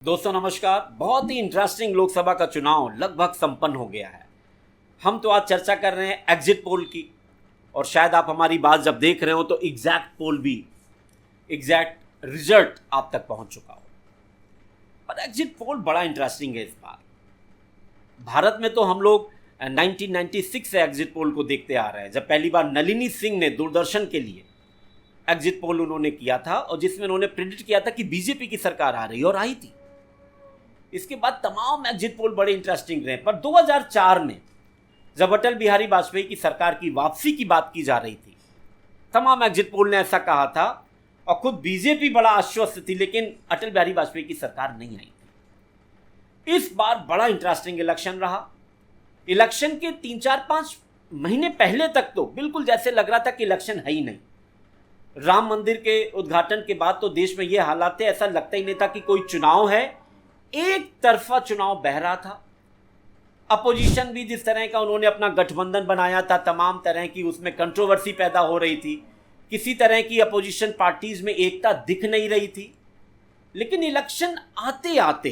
दोस्तों नमस्कार। बहुत ही इंटरेस्टिंग लोकसभा का चुनाव लगभग संपन्न हो गया है। हम तो आज चर्चा कर रहे हैं एग्जिट पोल की, और शायद आप हमारी बात जब देख रहे हो तो एग्जैक्ट पोल भी, एग्जैक्ट रिजल्ट आप तक पहुंच चुका हो। पर एग्जिट पोल बड़ा इंटरेस्टिंग है इस बार। भारत में तो हम लोग 1996 से एग्जिट पोल को देखते आ रहे हैं, जब पहली बार नलिनी सिंह ने दूरदर्शन के लिए एग्जिट पोल उन्होंने किया था, और जिसमें उन्होंने प्रिडिक्ट किया था कि बीजेपी की सरकार आ रही है, और आई थी। इसके बाद तमाम एग्जिट पोल बड़े इंटरेस्टिंग रहे। पर 2004 में जब अटल बिहारी वाजपेयी की सरकार की वापसी की बात की जा रही थी, तमाम एग्जिट पोल ने ऐसा कहा था, और खुद बीजेपी बड़ा आश्वस्त थी, लेकिन अटल बिहारी वाजपेयी की सरकार नहीं आई थी। इस बार बड़ा इंटरेस्टिंग इलेक्शन रहा। इलेक्शन के 3-4-5 महीने पहले तक तो बिल्कुल जैसे लग रहा था कि इलेक्शन है ही नहीं। राम मंदिर के उद्घाटन के बाद तो देश में ये हालात थे, ऐसा लगता ही नहीं था कि कोई चुनाव है। एक तरफा चुनाव बह रहा था। अपोजिशन भी जिस तरह का उन्होंने अपना गठबंधन बनाया था, तमाम तरह की उसमें कंट्रोवर्सी पैदा हो रही थी। किसी तरह की अपोजिशन पार्टीज में एकता दिख नहीं रही थी। लेकिन इलेक्शन आते आते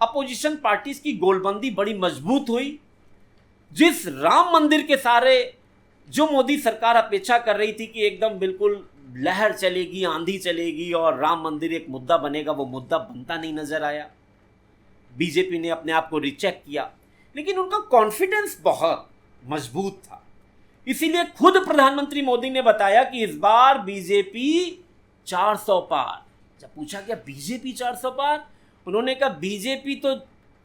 अपोजिशन पार्टीज की गोलबंदी बड़ी मजबूत हुई। जिस राम मंदिर के सारे जो मोदी सरकार अपेक्षा कर रही थी कि एकदम बिल्कुल लहर चलेगी, आंधी चलेगी और राम मंदिर एक मुद्दा बनेगा, वो मुद्दा बनता नहीं नजर आया। बीजेपी ने अपने आप को रिचेक किया, लेकिन उनका कॉन्फिडेंस बहुत मजबूत था। इसीलिए खुद प्रधानमंत्री मोदी ने बताया कि इस बार बीजेपी 400 पार। जब पूछा गया बीजेपी 400 पार, उन्होंने कहा बीजेपी तो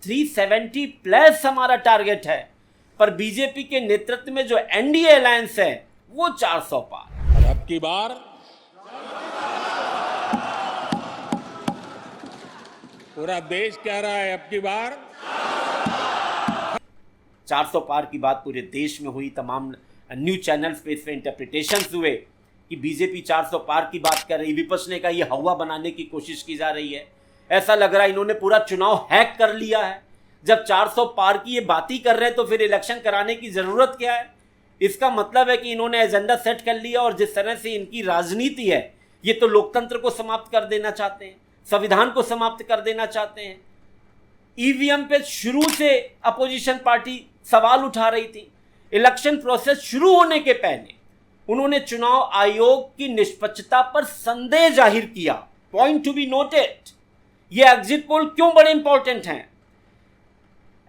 370 प्लस हमारा टारगेट है, पर बीजेपी के नेतृत्व में जो एनडीए अलायंस है वो 400 पार। और अब की बार पूरा देश कह रहा है, अब की बार 400 पार की बात पूरे देश में हुई। तमाम न्यूज चैनल्स पे इसके इंटरप्रिटेशंस हुए कि बीजेपी 400 पार की बात कर रही। विपक्ष ने कहा ये हवा बनाने की कोशिश की जा रही है। ऐसा लग रहा है इन्होंने पूरा चुनाव हैक कर लिया है। जब 400 पार की ये बात ही कर रहे हैं तो फिर इलेक्शन कराने की जरूरत क्या है? इसका मतलब है कि इन्होंने एजेंडा सेट कर लिया, और जिस तरह से इनकी राजनीति है, ये तो लोकतंत्र को समाप्त कर देना चाहते हैं, संविधान को समाप्त कर देना चाहते हैं। ईवीएम पे शुरू से अपोजिशन पार्टी सवाल उठा रही थी। इलेक्शन प्रोसेस शुरू होने के पहले उन्होंने चुनाव आयोग की निष्पक्षता पर संदेह जाहिर किया। Point to be noted. ये एग्जिट पोल क्यों बड़े इंपॉर्टेंट हैं?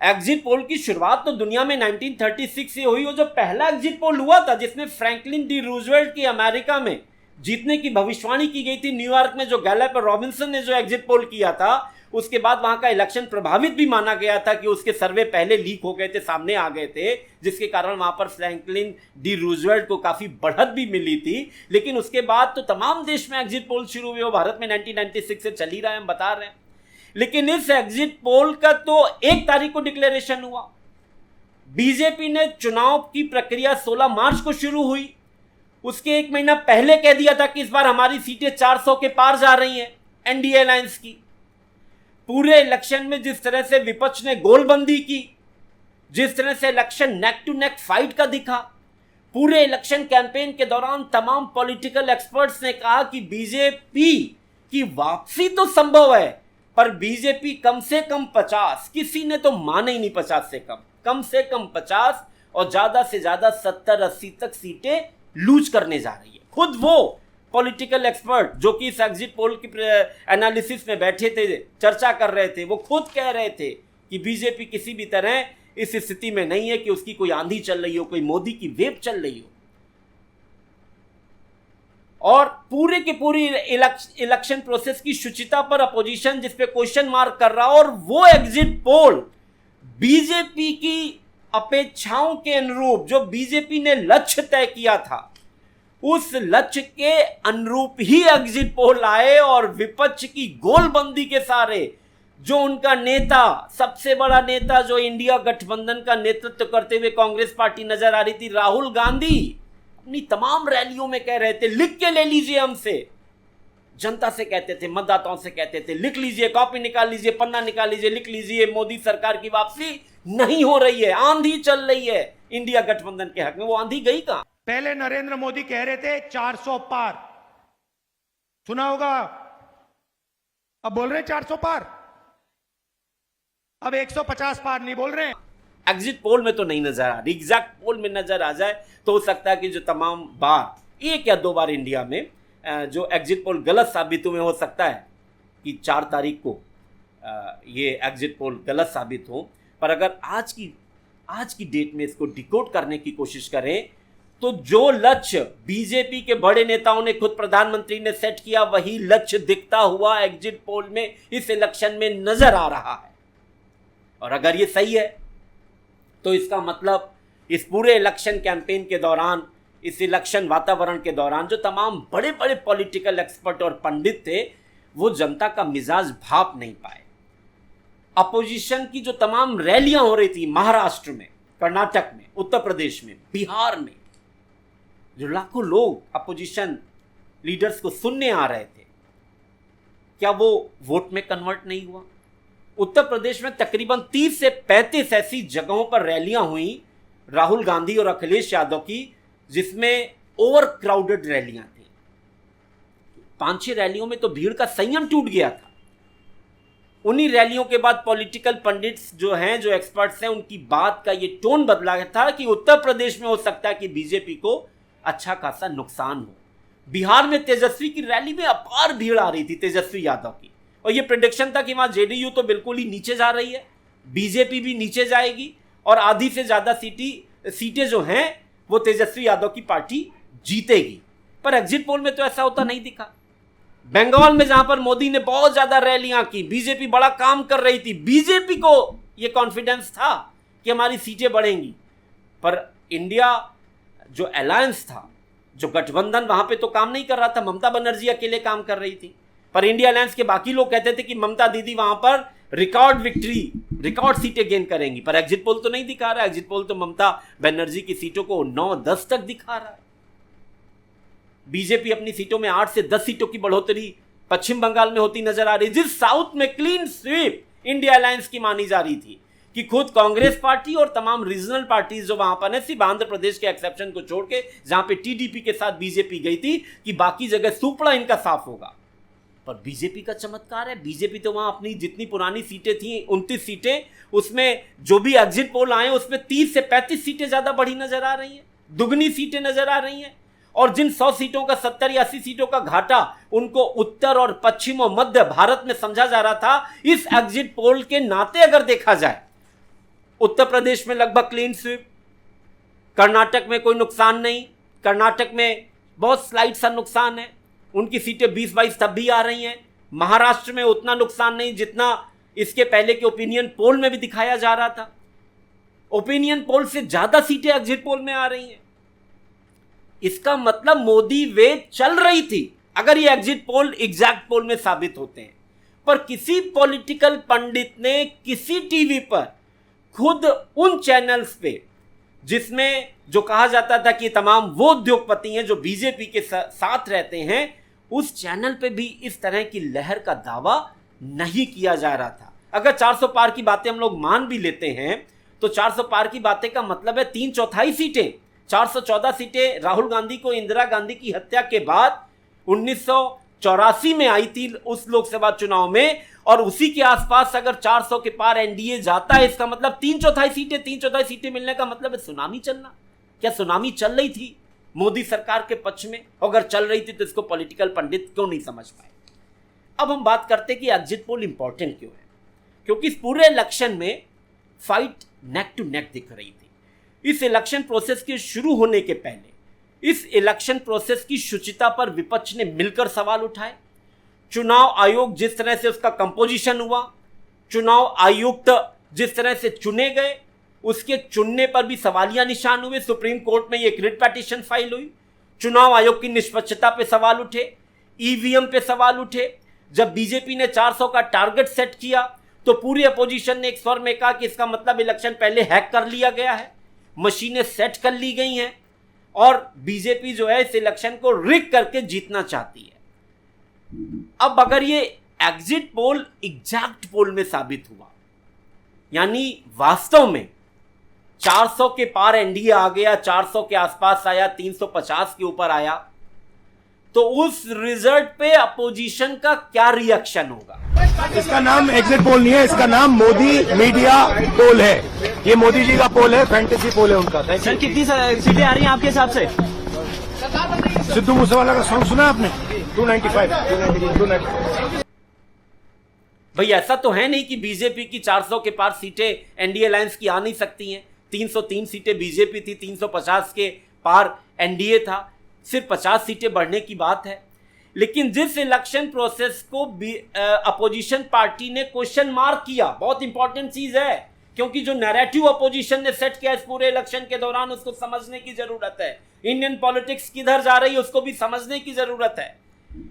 एग्जिट पोल की शुरुआत तो दुनिया में 1936 से हुई। वो जो पहला एग्जिट पोल हुआ था जिसमें फ्रैंकलिन डी रूजवेल्ट की अमेरिका में जीतने की भविष्यवाणी की गई थी, न्यूयॉर्क में जो गैलप और रॉबिन्सन ने जो एग्जिट पोल किया था, उसके बाद वहां का इलेक्शन प्रभावित भी माना गया था कि उसके सर्वे पहले लीक हो गए थे, सामने आ गए थे, जिसके कारण वहां पर फ्रैंकलिन डी रूजवेल्ट को काफी बढ़त भी मिली थी। लेकिन उसके बाद तो तमाम देश में एग्जिट पोल शुरू हुए। भारत में 1996 से चल ही रहा है, हम बता रहे हैं। लेकिन इस एग्जिट पोल का तो 1 तारीख को डिक्लेरेशन हुआ। बीजेपी ने चुनाव की प्रक्रिया 16 मार्च को शुरू हुई। उसके 1 महीना पहले कह दिया था कि इस बार हमारी सीटें 400 के पार जा रही हैं एनडीए अलायंस की। पूरे इलेक्शन में जिस तरह से विपक्ष ने गोलबंदी की, जिस तरह से election neck to neck fight का दिखा, पूरे इलेक्शन कैंपेन के दौरान तमाम पॉलिटिकल एक्सपर्ट्स ने कहा कि बीजेपी की वापसी तो संभव है, पर बीजेपी कम से कम 50, किसी ने तो माने ही नहीं 50 से कम 50 और ज्यादा से ज्यादा 70-80 तक सीटें लूज करने जा रही है। खुद वो पॉलिटिकल एक्सपर्ट जो कि इस एग्जिट पोल की एनालिसिस में बैठे थे, चर्चा कर रहे थे, वो खुद कह रहे थे कि बीजेपी किसी भी तरह इस स्थिति में नहीं है कि उसकी कोई आंधी चल रही हो, कोई मोदी की वेव चल रही हो। और पूरे के पूरी इलेक्शन प्रोसेस की शुचिता पर अपोजिशन जिस पे क्वेश्चन मार्क कर रहा, और वो एग्जिट पोल बीजेपी की अपेक्षाओं के अनुरूप, जो बीजेपी ने लक्ष्य तय किया था, उस लक्ष्य के अनुरूप ही एग्जिट पोल आए। और विपक्ष की गोलबंदी के सारे, जो उनका नेता, सबसे बड़ा नेता जो इंडिया गठबंधन का नेतृत्व करते हुए कांग्रेस पार्टी नजर आ रही थी, राहुल गांधी, अपनी तमाम रैलियों में कह रहे थे लिख के ले लीजिए हमसे। जनता से कहते थे, मतदाताओं से कहते थे लिख लीजिए, कॉपी निकाल लीजिए, पन्ना निकाल लीजिए, लिख लीजिए, मोदी सरकार की वापसी नहीं हो रही है, आंधी चल रही है इंडिया गठबंधन के हक में। वो आंधी गई कहां? पहले नरेंद्र मोदी कह रहे थे 400 पार, सुना होगा। अब बोल रहे 400 पार। अब 150 पार नहीं बोल रहे हैं। एग्जिट पोल में तो नहीं नजर आ रही, एग्जैक्ट पोल में नजर आ जाए तो हो सकता है कि जो तमाम बार 1 या 2 बार इंडिया में जो एग्जिट पोल गलत साबित हुए, हो सकता है कि 4 तारीख को ये एग्जिट पोल गलत साबित हो। पर अगर आज की डेट में इसको डिकोड करने की कोशिश करें तो जो लक्ष्य बीजेपी के बड़े नेताओं ने, खुद प्रधानमंत्री ने सेट किया, वही लक्ष्य दिखता हुआ एग्जिट पोल में इस इलेक्शन में नजर आ रहा है। और अगर ये सही है तो इसका मतलब इस पूरे इलेक्शन कैंपेन के दौरान, इस इलेक्शन वातावरण के दौरान जो तमाम बड़े बड़े पॉलिटिकल एक्सपर्ट और पंडित थे वो जनता का मिजाज भाप नहीं पाए। अपोजिशन की जो तमाम रैलियां हो रही थी महाराष्ट्र में, कर्नाटक में, उत्तर प्रदेश में, बिहार में, जो लाखों लोग अपोजिशन लीडर्स को सुनने आ रहे थे, क्या वो वोट में कन्वर्ट नहीं हुआ? उत्तर प्रदेश में तकरीबन 30 से 35 ऐसी जगहों पर रैलियां हुई राहुल गांधी और अखिलेश यादव की, जिसमें ओवर क्राउडेड रैलियां थी। 5-6 रैलियों में तो भीड़ का संयम टूट गया था। उन्हीं रैलियों के बाद पॉलिटिकल पंडित्स जो हैं, जो एक्सपर्ट्स हैं, उनकी बात का ये टोन बदला था कि उत्तर प्रदेश में हो सकता है कि बीजेपी को अच्छा खासा नुकसान हो। बिहार में तेजस्वी की रैली में अपार भीड़ आ रही थी, तेजस्वी यादव की, और ये प्रेडिक्शन था कि वहां जेडीयू तो बिल्कुल ही नीचे जा रही है, बीजेपी भी नीचे जाएगी और आधी से ज्यादा सीटें जो हैं वो तेजस्वी यादव की पार्टी जीतेगी। पर एग्जिट पोल में तो ऐसा होता नहीं दिखा। बंगाल में जहां पर मोदी ने बहुत ज्यादा रैलियां की, बीजेपी बड़ा काम कर रही थी, बीजेपी को यह कॉन्फिडेंस था कि हमारी सीटें बढ़ेंगी, पर इंडिया जो अलायंस था, जो गठबंधन, वहां पे तो काम नहीं कर रहा था। ममता बनर्जी अकेले काम कर रही थी, पर इंडिया अलायंस के बाकी लोग कहते थे कि ममता दीदी वहां पर रिकॉर्ड विक्ट्री, रिकॉर्ड सीटें गेन करेंगी। पर एग्जिट पोल तो नहीं दिखा रहा है। एग्जिट पोल तो ममता बनर्जी की सीटों को 9-10 तक दिखा रहा है। बीजेपी अपनी सीटों में 8 से 10 सीटों की बढ़ोतरी पश्चिम बंगाल में होती नजर आ रही, जिस साउथ में क्लीन स्वीप इंडिया अलायंस की मानी जा रही थी कि खुद कांग्रेस पार्टी और तमाम रीजनल पार्टीज जो वहां पर है, सिर्फ आंध्र प्रदेश के एक्सेप्शन को छोड़ के, जहां पे टीडीपी के साथ बीजेपी गई थी, कि बाकी जगह सुपड़ा इनका साफ होगा। पर बीजेपी का चमत्कार है, बीजेपी तो वहां अपनी जितनी पुरानी सीटें थी 29 सीटें, उसमें जो भी एग्जिट पोल आए उसमें 30 से 35 सीटें ज्यादा बढ़ी नजर आ रही हैं, दुगनी सीटें नजर आ रही हैं। और जिन 100 सीटों का 70 या 80 सीटों का घाटा उनको उत्तर और पश्चिम और मध्य भारत में समझा जा रहा था, इस एग्जिट पोल के नाते अगर देखा जाए, उत्तर प्रदेश में लगभग क्लीन स्वीप, कर्नाटक में कोई नुकसान नहीं, कर्नाटक में बहुत स्लाइड सा नुकसान है, उनकी सीटें 20-22 तब भी आ रही हैं। महाराष्ट्र में उतना नुकसान नहीं जितना इसके पहले के ओपिनियन पोल में भी दिखाया जा रहा था। ओपिनियन पोल से ज्यादा सीटें एग्जिट पोल में आ रही हैं। इसका मतलब मोदी वेव चल रही थी, अगर ये एग्जिट पोल एग्जैक्ट पोल में साबित होते हैं। पर किसी पॉलिटिकल पंडित ने किसी टीवी पर, खुद उन चैनल्स पे जिसमें जो कहा जाता था कि तमाम वो उद्योगपति हैं जो बीजेपी के साथ रहते हैं, उस चैनल पे भी इस तरह की लहर का दावा नहीं किया जा रहा था। अगर 400 पार की बातें हम लोग मान भी लेते हैं तो 400 पार की बातें का मतलब है 3/4 सीटें, 414 सीटें राहुल गांधी को इंदिरा गांधी की हत्या के बाद 1984 में आई थी उस लोकसभा चुनाव में, और उसी के आसपास अगर 400 के पार एनडीए जाता है, इसका मतलब 3/4 सीटें मिलने का मतलब है सुनामी चलना। क्या सुनामी चल रही थी मोदी सरकार के पक्ष में? अगर चल रही थी तो इसको पॉलिटिकल पंडित क्यों नहीं समझ पाए? अब हम बात करते हैं कि एग्जिट पोल इंपॉर्टेंट क्यों है। क्योंकि इस पूरे इलेक्शन में फाइट नेक टू नेक दिख रही थी। इस इलेक्शन प्रोसेस के शुरू होने के पहले इस इलेक्शन प्रोसेस की शुचिता पर विपक्ष ने मिलकर सवाल उठाए। चुनाव आयोग जिस तरह से उसका कंपोजिशन हुआ, चुनाव आयुक्त जिस तरह से चुने गए, उसके चुनने पर भी सवालिया निशान हुए। सुप्रीम कोर्ट में एक रिट पिटीशन फाइल हुई। चुनाव आयोग की निष्पक्षता पे सवाल उठे, ईवीएम पे सवाल उठे। जब बीजेपी ने 400 का टारगेट सेट किया तो पूरी अपोजिशन ने एक स्वर में कहा कि इसका मतलब इलेक्शन पहले हैक कर लिया गया है, मशीनें सेट कर ली गई हैं और बीजेपी जो है इस इलेक्शन को रिग करके जीतना चाहती है। अब अगर ये एग्जिट पोल एग्जैक्ट पोल में साबित हुआ, यानी वास्तव में 400 के पार एनडीए आ गया, 400 के आसपास आया, 350 के ऊपर आया, तो उस रिजल्ट पे अपोजिशन का क्या रिएक्शन होगा? इसका नाम एग्जिट पोल नहीं है, इसका नाम मोदी मीडिया पोल है। ये मोदी जी का पोल है, फैंटेसी पोल है उनका। सर कितनी सीटें आ रही हैं आपके हिसाब से? सिद्धू मूसेवाला का सॉन्ग सुना आपने? 295। भाई ऐसा तो है नहीं कि बीजेपी की 400 के पार सीटें एनडीए अलायंस की आ नहीं सकती हैं। 303 सीटें बीजेपी थी, 350 के पार एनडीए था। सिर्फ 50 सीटें बढ़ने की बात है। लेकिन जिस इलेक्शन प्रोसेस को अपोजिशन पार्टी ने क्वेश्चन मार्क किया, बहुत इंपॉर्टेंट चीज है, क्योंकि जो नैरेटिव अपोजिशन ने सेट किया इस पूरे इलेक्शन के दौरान, उसको समझने की जरूरत है। इंडियन पॉलिटिक्स किधर जा रही है उसको भी समझने की जरूरत है।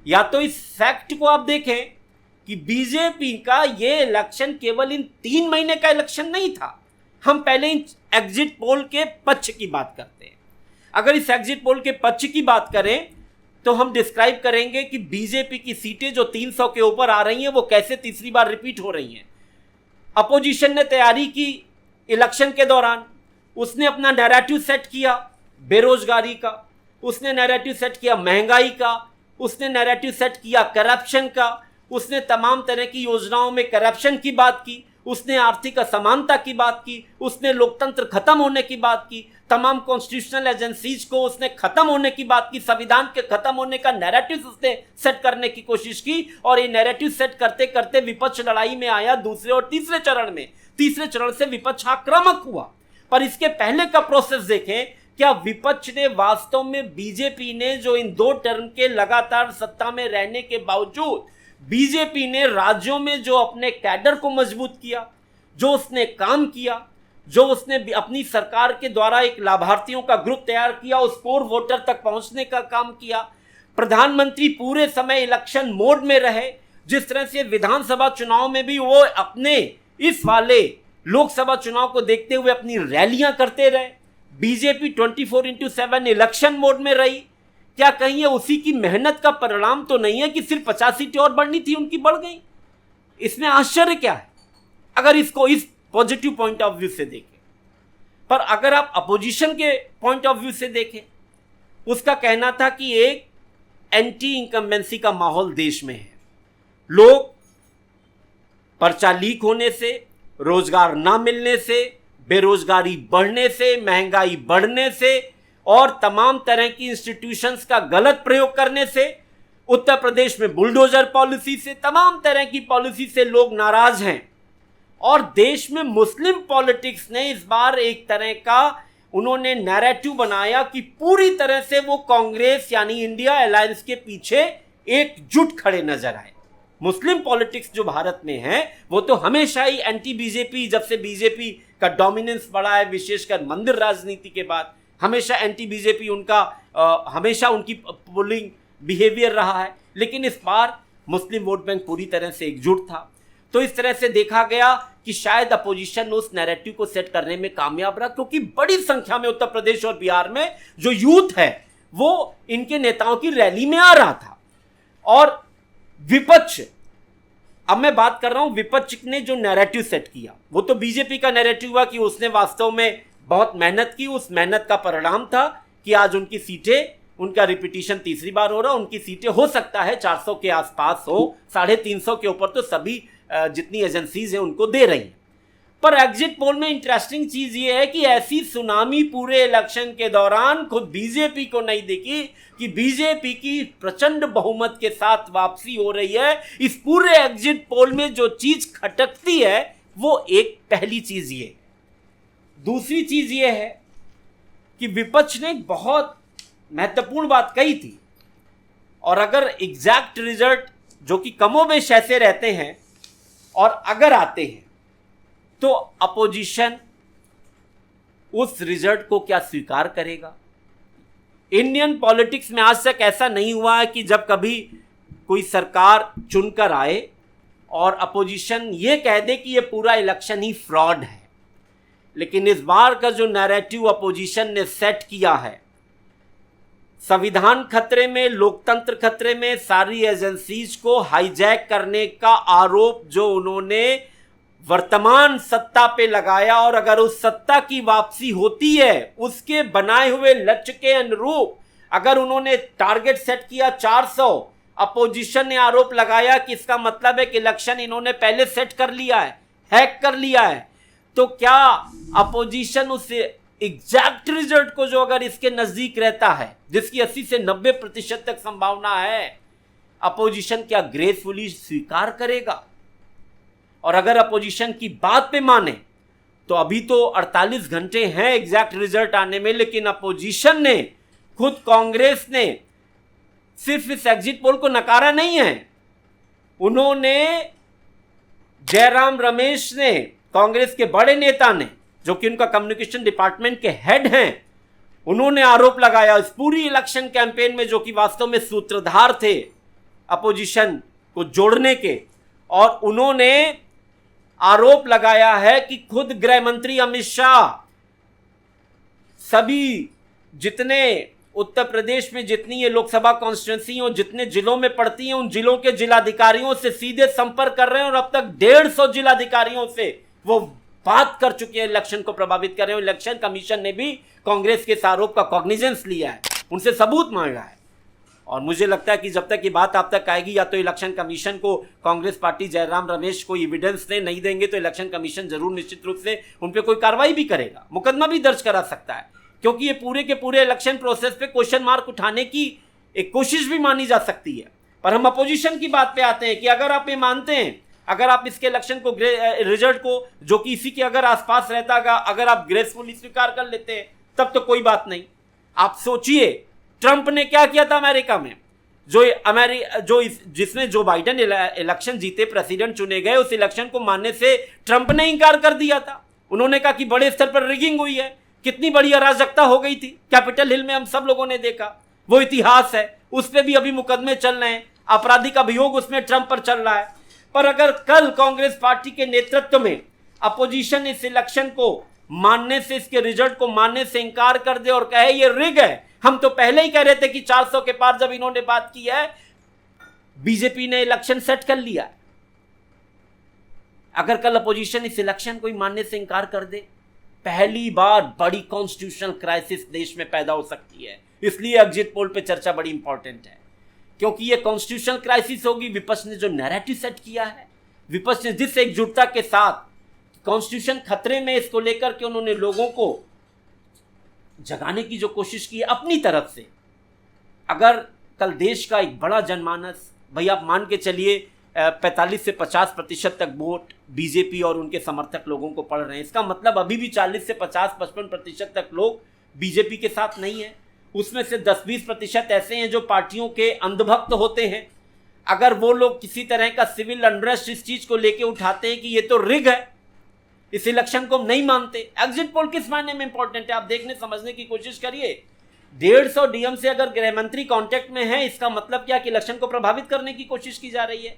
या तो इस फैक्ट को आप देखें कि बीजेपी का ये इलेक्शन केवल इन 3 महीने का इलेक्शन नहीं था। हम पहले इन एग्जिट पोल के पक्ष की बात करते हैं। अगर इस एग्जिट पोल के पक्ष की बात करें तो हम डिस्क्राइब करेंगे कि बीजेपी की सीटें जो 300 के ऊपर आ रही हैं वो कैसे तीसरी बार रिपीट हो रही हैं। अपोजिशन ने तैयारी की इलेक्शन के दौरान, उसने अपना नैरेटिव सेट किया बेरोजगारी का, उसने नैरेटिव सेट किया महंगाई का, उसने नैरेटिव सेट किया करप्शन का, उसने तमाम तरह की योजनाओं में करप्शन की बात की, उसने आर्थिक असमानता की बात की, उसने लोकतंत्र खत्म होने की बात की, तमाम कॉन्स्टिट्यूशनल एजेंसीज को उसने खत्म होने की बात की, संविधान के खत्म होने का नैरेटिव उसने सेट करने की कोशिश की। और ये नैरेटिव सेट करते करते विपक्ष लड़ाई में आया दूसरे और तीसरे चरण में। तीसरे चरण से विपक्ष आक्रामक हुआ। पर इसके पहले का प्रोसेस देखें, क्या विपक्ष ने वास्तव में, बीजेपी ने जो इन 2 टर्म के लगातार सत्ता में रहने के बावजूद बीजेपी ने राज्यों में जो अपने कैडर को मजबूत किया, जो उसने काम किया, जो उसने अपनी सरकार के द्वारा एक लाभार्थियों का ग्रुप तैयार किया, उस कोर वोटर तक पहुंचने का काम किया। प्रधानमंत्री पूरे समय इलेक्शन मोड में रहे। जिस तरह से विधानसभा चुनाव में भी वो अपने इस वाले लोकसभा चुनाव को देखते हुए अपनी रैलियां करते रहे। बीजेपी 24/7 इलेक्शन मोड में रही। क्या कहीं ये उसी की मेहनत का परिणाम तो नहीं है कि सिर्फ 50 सीटें और बढ़नी थी, उनकी बढ़ गई? इसमें आश्चर्य क्या है अगर इसको इस पॉजिटिव पॉइंट ऑफ व्यू से देखें। पर अगर आप अपोजिशन के पॉइंट ऑफ व्यू से देखें, उसका कहना था कि एक एंटी इंकम्बेंसी का माहौल देश में है। लोग पर्चा लीक होने से, रोजगार ना मिलने से, बेरोजगारी बढ़ने से, महंगाई बढ़ने से और तमाम तरह की इंस्टीट्यूशंस का गलत प्रयोग करने से, उत्तर प्रदेश में बुलडोजर पॉलिसी से, तमाम तरह की पॉलिसी से लोग नाराज हैं। और देश में मुस्लिम पॉलिटिक्स ने इस बार एक तरह का उन्होंने नैरेटिव बनाया कि पूरी तरह से वो कांग्रेस यानी इंडिया अलायंस के पीछे एकजुट खड़े नजर आए। मुस्लिम पॉलिटिक्स जो भारत में है वो तो हमेशा ही एंटी बीजेपी, जब से बीजेपी का डोमिनेंस बढ़ा है विशेषकर मंदिर राजनीति के बाद, हमेशा एंटी बीजेपी उनका हमेशा उनकी पोलिंग बिहेवियर रहा है। लेकिन इस बार मुस्लिम वोट बैंक पूरी तरह से एकजुट था। तो इस तरह से देखा गया कि शायद अपोजिशन उस नैरेटिव को सेट करने में कामयाब रहा, क्योंकि बड़ी संख्या में उत्तर प्रदेश और बिहार में जो यूथ है वो इनके नेताओं की रैली में आ रहा था। और विपक्ष, अब मैं बात कर रहा हूं विपक्ष ने जो नैरेटिव सेट किया वो तो बीजेपी का नैरेटिव हुआ कि उसने वास्तव में बहुत मेहनत की। उस मेहनत का परिणाम था कि आज उनकी सीटें, उनका रिपीटिशन तीसरी बार हो रहा, उनकी सीटें हो सकता है 400 के आसपास हो, 350 के ऊपर तो सभी जितनी एजेंसीज हैं उनको दे रही हैं। पर एग्जिट पोल में इंटरेस्टिंग चीज ये है कि ऐसी सुनामी पूरे इलेक्शन के दौरान खुद बीजेपी को नहीं दिखी कि बीजेपी की प्रचंड बहुमत के साथ वापसी हो रही है। इस पूरे एग्जिट पोल में जो चीज खटकती है वो एक पहली चीज ये। दूसरी चीज ये है कि विपक्ष ने बहुत महत्वपूर्ण बात कही थी, और अगर एग्जैक्ट रिजल्ट जो कि कमोबेश ऐसे रहते हैं और अगर आते हैं तो अपोजिशन उस रिजल्ट को क्या स्वीकार करेगा? इंडियन पॉलिटिक्स में आज तक ऐसा नहीं हुआ है कि जब कभी कोई सरकार चुनकर आए और अपोजिशन ये कह दे कि ये पूरा इलेक्शन ही फ्रॉड है। लेकिन इस बार का जो नैरेटिव अपोजिशन ने सेट किया है, संविधान खतरे में, लोकतंत्र खतरे में, सारी एजेंसीज को हाईजैक करने का आरोप जो उन्होंने वर्तमान सत्ता पे लगाया, और अगर उस सत्ता की वापसी होती है उसके बनाए हुए लक्ष्य के अनुरूप, अगर उन्होंने टारगेट सेट किया 400, अपोजिशन ने आरोप लगाया कि इसका मतलब है कि इलेक्शन इन्होंने पहले सेट कर लिया है, हैक कर लिया है। तो क्या अपोजिशन उस एग्जैक्ट रिजल्ट को, जो अगर इसके नजदीक रहता है, जिसकी 80 से 90% तक संभावना है, अपोजिशन क्या ग्रेसफुली स्वीकार करेगा? और अगर अपोजिशन की बात पे माने तो अभी तो 48 घंटे हैं एग्जैक्ट रिजल्ट आने में, लेकिन अपोजिशन ने, खुद कांग्रेस ने सिर्फ इस एग्जिट पोल को नकारा नहीं है, उन्होंने, जयराम रमेश ने, कांग्रेस के बड़े नेता ने, जो कि उनका कम्युनिकेशन डिपार्टमेंट के हेड हैं, उन्होंने आरोप लगाया इस पूरी इलेक्शन कैंपेन में, जो कि वास्तव में सूत्रधार थे अपोजिशन को जोड़ने के, और उन्होंने आरोप लगाया है कि खुद गृह मंत्री अमित शाह सभी, जितने उत्तर प्रदेश में जितनी ये लोकसभा कॉन्स्टिट्यूंसी और जितने जिलों में पड़ती हैं, उन जिलों के जिलाधिकारियों से सीधे संपर्क कर रहे हैं, और अब तक 150 जिलाधिकारियों से वो बात कर चुके हैं, इलेक्शन को प्रभावित कर रहे हैं। इलेक्शन कमीशन ने भी कांग्रेस के इस आरोप का कॉग्निजेंस लिया है, उनसे सबूत मांगा है। और मुझे लगता है कि जब तक ये बात आप तक आएगी, या तो इलेक्शन कमीशन को कांग्रेस पार्टी जयराम रमेश को एविडेंस नहीं देंगे, तो इलेक्शन कमीशन जरूर निश्चित रूप से उन पर कोई कार्रवाई भी करेगा, मुकदमा भी दर्ज करा सकता है, क्योंकि ये पूरे के पूरे इलेक्शन प्रोसेस पे क्वेश्चन मार्क उठाने की एक कोशिश भी मानी जा सकती है। पर हम अपोजिशन की बात पे आते हैं कि अगर आप ये मानते हैं, अगर आप इसके इलेक्शन को, रिजल्ट को, जो कि इसी के अगर आसपास रहता, अगर आप ग्रेसफुली स्वीकार कर लेते हैं, तब तो कोई बात नहीं। आप सोचिए ट्रंप ने क्या किया था अमेरिका में, जिसमें जो बाइडेन इलेक्शन जीते, प्रेसिडेंट चुने गए, उस इलेक्शन को मानने से ट्रंप ने इंकार कर दिया था। उन्होंने कहा कि बड़े स्तर पर रिगिंग हुई है, कितनी बड़ी अराजकता हो गई थी कैपिटल हिल में, हम सब लोगों ने देखा, वो इतिहास है, उस पर भी अभी मुकदमे चल रहे हैं, आपराधिक अभियोग उसमें ट्रंप पर चल रहा है। पर अगर कल कांग्रेस पार्टी के नेतृत्व में अपोजिशन इस इलेक्शन को मानने से, इसके रिजल्ट को मानने से इंकार कर दे और कहे ये रिग है, हम तो पहले ही कह रहे थे कि 400 के पार जब इन्होंने बात की है, बीजेपी ने इलेक्शन सेट कर लिया है। अगर कल अपोजिशन इस इलेक्शन को ही मानने से इंकार कर दे, पहली बार बड़ी कॉन्स्टिट्यूशनल क्राइसिस देश में पैदा हो सकती है। इसलिए एग्जिट पोल पे चर्चा बड़ी इंपॉर्टेंट है, क्योंकि ये कॉन्स्टिट्यूशनल क्राइसिस होगी। विपक्ष ने जो नैरेटिव सेट किया है, विपक्ष ने जिस एकजुटता के साथ कॉन्स्टिट्यूशन खतरे में, इसको लेकर के उन्होंने लोगों को जगाने की जो कोशिश की है अपनी तरफ से, अगर कल देश का एक बड़ा जनमानस, भाई आप मान के चलिए 45 से 50% तक वोट बीजेपी और उनके समर्थक लोगों को पड़ रहे हैं, इसका मतलब अभी भी 40 से 50-55% तक लोग बीजेपी के साथ नहीं है। उसमें से 10-20% ऐसे हैं जो पार्टियों के अंधभक्त होते हैं। अगर वो लोग किसी तरह का सिविल अनरेस्ट इस चीज को लेके उठाते हैं कि ये तो रिग है, इस इलेक्शन को हम नहीं मानते। एग्जिट पोल किस मायने में इंपॉर्टेंट है, आप देखने समझने की कोशिश करिए। 150 डीएम से अगर गृह मंत्री कांटेक्ट में है, इसका मतलब क्या कि इलेक्शन को प्रभावित करने की कोशिश की जा रही है।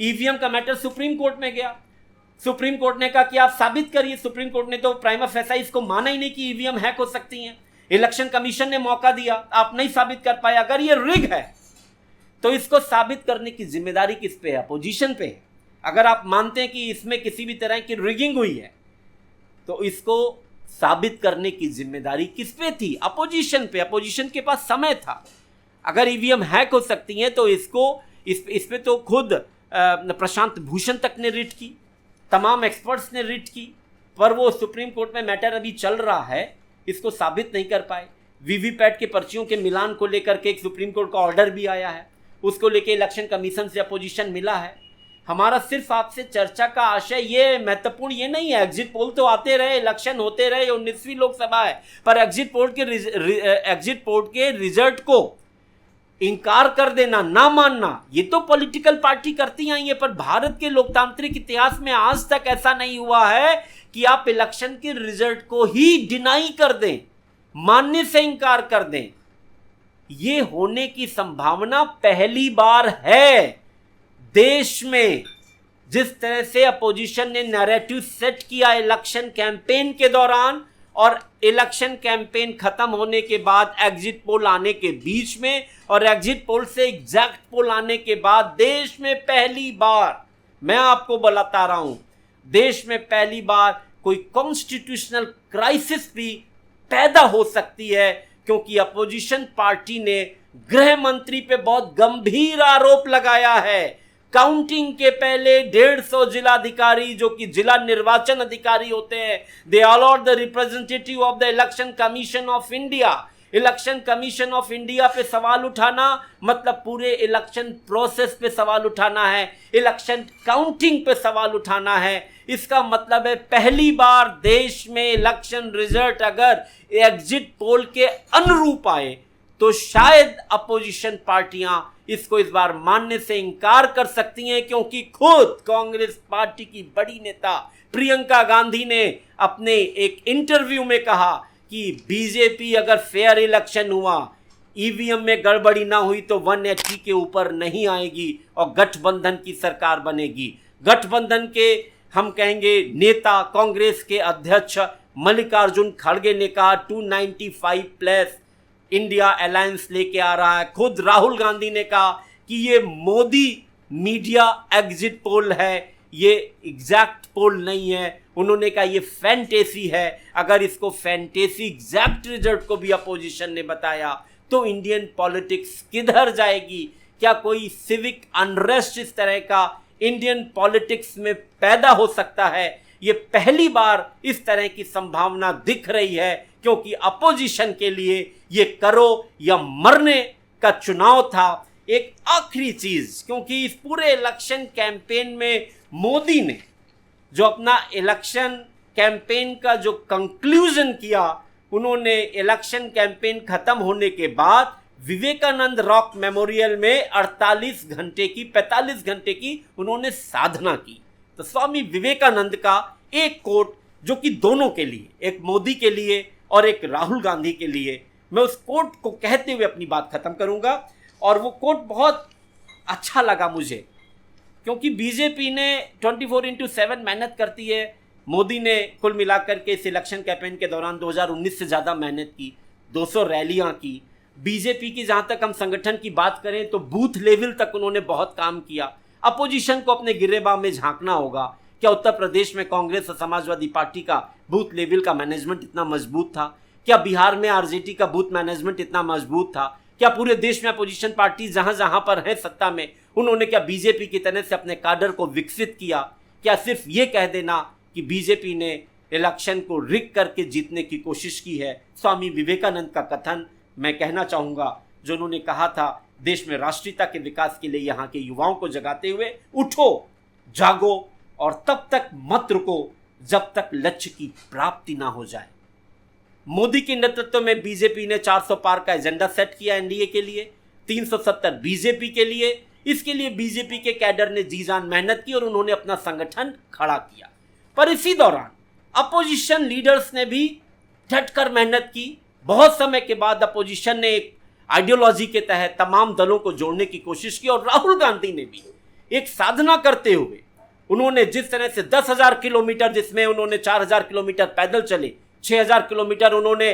ईवीएम का मैटर सुप्रीम कोर्ट में गया, सुप्रीम कोर्ट ने कहा कि आप साबित करिए। सुप्रीम कोर्ट ने तो प्राइमा फेसा इसको माना ही नहीं कि ईवीएम हैक हो सकती हैं। इलेक्शन कमीशन ने मौका दिया, आप नहीं साबित कर पाए। अगर ये रिग है तो इसको साबित करने की जिम्मेदारी किस पे है? अपोजिशन पे है। अगर आप मानते हैं कि इसमें किसी भी तरह की रिगिंग हुई है तो इसको साबित करने की जिम्मेदारी किस पे थी? अपोजिशन पे। अपोजिशन के पास समय था। अगर ईवीएम हैक हो सकती हैं तो इस पे तो खुद प्रशांत भूषण तक ने रिट की, तमाम एक्सपर्ट्स ने रिट की, पर वो सुप्रीम कोर्ट में मैटर अभी चल रहा है, इसको साबित नहीं कर पाए। वीवीपैट के पर्चियों के मिलान को लेकर के एक सुप्रीम कोर्ट का ऑर्डर भी आया है, उसको लेके इलेक्शन कमीशन से अपोजिशन मिला है। हमारा सिर्फ आपसे चर्चा का आशय ये महत्वपूर्ण ये नहीं है। एग्जिट पोल तो आते रहे, इलेक्शन होते रहे, 19वीं लोकसभा है, पर एग्जिट पोल के रिजल्ट को इनकार कर देना, ना मानना, ये तो पॉलिटिकल पार्टी करती आई है। पर भारत के लोकतांत्रिक इतिहास में आज तक ऐसा नहीं हुआ है कि आप इलेक्शन के रिजल्ट को ही डिनाई कर दें, मानने से इंकार कर दें। ये होने की संभावना पहली बार है देश में। जिस तरह से अपोजिशन ने नैरेटिव सेट किया इलेक्शन कैंपेन के दौरान और इलेक्शन कैंपेन खत्म होने के बाद एग्जिट पोल आने के बीच में, और एग्जिट पोल से एग्जैक्ट पोल आने के बाद, देश में पहली बार, मैं आपको बताता रहा हूं, देश में पहली बार कोई कॉन्स्टिट्यूशनल क्राइसिस भी पैदा हो सकती है, क्योंकि अपोजिशन पार्टी ने गृह मंत्री पे बहुत गंभीर आरोप लगाया है। काउंटिंग के पहले 150 जिलाधिकारी जो कि जिला निर्वाचन अधिकारी होते हैं, they all are the representative of the election commission of India. Election commission of India पे सवाल उठाना मतलब पूरे इलेक्शन प्रोसेस पे सवाल उठाना है, इलेक्शन काउंटिंग पे सवाल उठाना है। इसका मतलब है पहली बार देश में इलेक्शन रिजल्ट अगर एग्जिट पोल के अनुरूप आए तो शायद अपोजिशन पार्टियां इसको इस बार मानने से इनकार कर सकती हैं, क्योंकि खुद कांग्रेस पार्टी की बड़ी नेता प्रियंका गांधी ने अपने एक इंटरव्यू में कहा कि बीजेपी अगर फेयर इलेक्शन हुआ, ईवीएम में गड़बड़ी ना हुई तो 180 के ऊपर नहीं आएगी और गठबंधन की सरकार बनेगी। गठबंधन के हम कहेंगे नेता कांग्रेस के अध्यक्ष मल्लिकार्जुन खड़गे ने कहा 295 प्लस इंडिया अलायंस लेके आ रहा है। खुद राहुल गांधी ने कहा कि ये मोदी मीडिया एग्जिट पोल है, ये एग्जैक्ट पोल नहीं है। उन्होंने कहा ये फैंटेसी है। अगर इसको फैंटेसी एग्जैक्ट रिजल्ट को भी अपोजिशन ने बताया तो इंडियन पॉलिटिक्स किधर जाएगी? क्या कोई सिविक अनरेस्ट इस तरह का इंडियन पॉलिटिक्स में पैदा हो सकता है? ये पहली बार इस तरह की संभावना दिख रही है, क्योंकि अपोजिशन के लिए ये करो या मरने का चुनाव था। एक आखिरी चीज, क्योंकि इस पूरे इलेक्शन कैंपेन में मोदी ने जो अपना इलेक्शन कैंपेन का जो कंक्लूजन किया, उन्होंने इलेक्शन कैंपेन खत्म होने के बाद विवेकानंद रॉक मेमोरियल में 45 घंटे की उन्होंने साधना की। तो स्वामी विवेकानंद का एक कोट जो कि दोनों के लिए, एक मोदी के लिए और एक राहुल गांधी के लिए, मैं उस कोट को कहते हुए अपनी बात खत्म करूंगा। और वो कोट बहुत अच्छा लगा मुझे, क्योंकि बीजेपी ने 24/7 मेहनत करती है। मोदी ने कुल मिलाकर के इस इलेक्शन कैंपेन के दौरान 2019 से ज़्यादा मेहनत की, 200 रैलियां की। बीजेपी की जहां तक हम संगठन की बात करें तो बूथ लेवल तक उन्होंने बहुत काम किया। अपोजिशन को अपने गिरेबान में झांकना होगा। क्या उत्तर प्रदेश में कांग्रेस और समाजवादी पार्टी का बूथ लेवल का मैनेजमेंट इतना मजबूत था? क्या बिहार में आरजेडी का बूथ मैनेजमेंट इतना मजबूत था? क्या पूरे देश में अपोजिशन पार्टी जहां जहां पर है सत्ता में, उन्होंने क्या बीजेपी की तरह से अपने काडर को विकसित किया? क्या सिर्फ ये कह देना कि बीजेपी ने इलेक्शन को रिग करके जीतने की कोशिश की है? स्वामी विवेकानंद का कथन मैं कहना चाहूँगा, जो उन्होंने कहा था, देश में राष्ट्रीयता के विकास के लिए यहाँ के युवाओं को जगाते हुए, उठो, जागो और तब तक मत रुको जब तक लक्ष्य की प्राप्ति ना हो जाए। मोदी के नेतृत्व में बीजेपी ने 400 पार का एजेंडा सेट किया एनडीए के लिए, 370 बीजेपी के लिए। इसके लिए बीजेपी के कैडर ने जी जान मेहनत की और उन्होंने अपना संगठन खड़ा किया। पर इसी दौरान अपोजिशन लीडर्स ने भी डटकर मेहनत की। बहुत समय के बाद अपोजिशन ने एक आइडियोलॉजी के तहत तमाम दलों को जोड़ने की कोशिश की और राहुल गांधी ने भी एक साधना करते हुए उन्होंने जिस तरह से 10,000 किलोमीटर, जिसमें उन्होंने 4,000 किलोमीटर पैदल चले, 6,000 किलोमीटर उन्होंने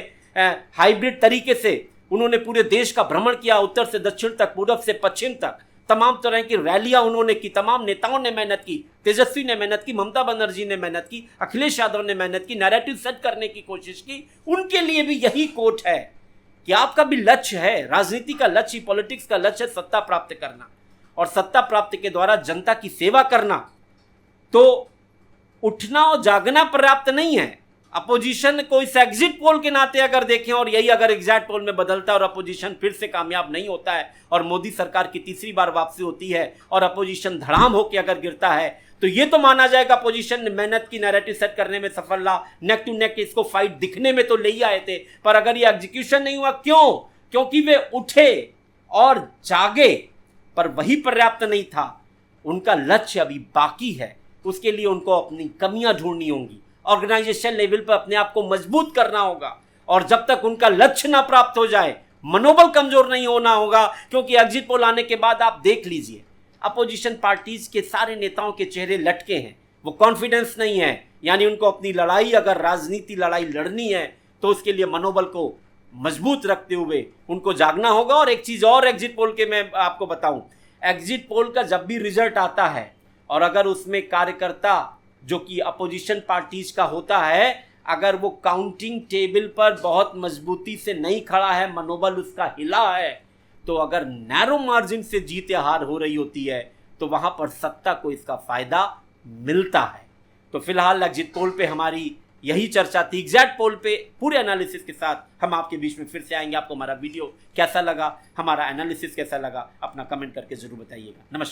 हाइब्रिड तरीके से उन्होंने पूरे देश का भ्रमण किया, उत्तर से दक्षिण तक, पूरब से पश्चिम तक, तमाम तरह की रैलियां उन्होंने की। तमाम नेताओं ने मेहनत की, तेजस्वी ने मेहनत की, ममता बनर्जी ने मेहनत की, अखिलेश यादव ने मेहनत की, नैरेटिव सेट करने की कोशिश की। उनके लिए भी यही कोट है कि आपका भी लक्ष्य है, राजनीति का लक्ष्य, पॉलिटिक्स का लक्ष्य है सत्ता प्राप्त करना, और सत्ता प्राप्ति के द्वारा जनता की सेवा करना। तो उठना और जागना पर्याप्त नहीं है। अपोजिशन को इस एग्जिट पोल के नाते अगर देखें, और यही अगर एग्जैक्ट पोल में बदलता है और अपोजिशन फिर से कामयाब नहीं होता है और मोदी सरकार की तीसरी बार वापसी होती है और अपोजिशन धड़ाम होकर अगर गिरता है, तो ये तो माना जाएगा अपोजिशन ने मेहनत की, नैरेटिव सेट करने में सफल रहा, नेक टू नेक इसको फाइट दिखने में तो ले ही आए थे। पर अगर ये एग्जीक्यूशन नहीं हुआ, क्यों? क्योंकि वे उठे और जागे, पर वही पर्याप्त नहीं था। उनका लक्ष्य अभी बाकी है, उसके लिए उनको अपनी कमियां ढूंढनी होंगी, ऑर्गेनाइजेशन लेवल पर अपने आप को मजबूत करना होगा। और जब तक उनका लक्ष्य ना प्राप्त हो जाए, मनोबल कमजोर नहीं होना होगा। क्योंकि एग्जिट पोल आने के बाद आप देख लीजिए, अपोजिशन पार्टीज के सारे नेताओं के चेहरे लटके हैं, वो कॉन्फिडेंस नहीं है। यानी उनको अपनी लड़ाई, अगर राजनीति लड़ाई लड़नी है तो उसके लिए मनोबल को मजबूत रखते हुए उनको जागना होगा। और एक चीज और एग्जिट पोल के मैं आपको बताऊं, एग्जिट पोल का जब भी रिजल्ट आता है और अगर उसमें कार्यकर्ता जो कि अपोजिशन पार्टीज का होता है, अगर वो काउंटिंग टेबल पर बहुत मजबूती से नहीं खड़ा है, मनोबल उसका हिला है, तो अगर नैरो मार्जिन से जीत या हार हो रही होती है तो वहां पर सत्ता को इसका फायदा मिलता है। तो फिलहाल एग्जिट पोल पे हमारी यही चर्चा थी। एग्जैक्ट पोल पे पूरे एनालिसिस के साथ हम आपके बीच में फिर से आएंगे। आपको हमारा वीडियो कैसा लगा, हमारा एनालिसिस कैसा लगा, अपना कमेंट करके जरूर बताइएगा। नमस्कार।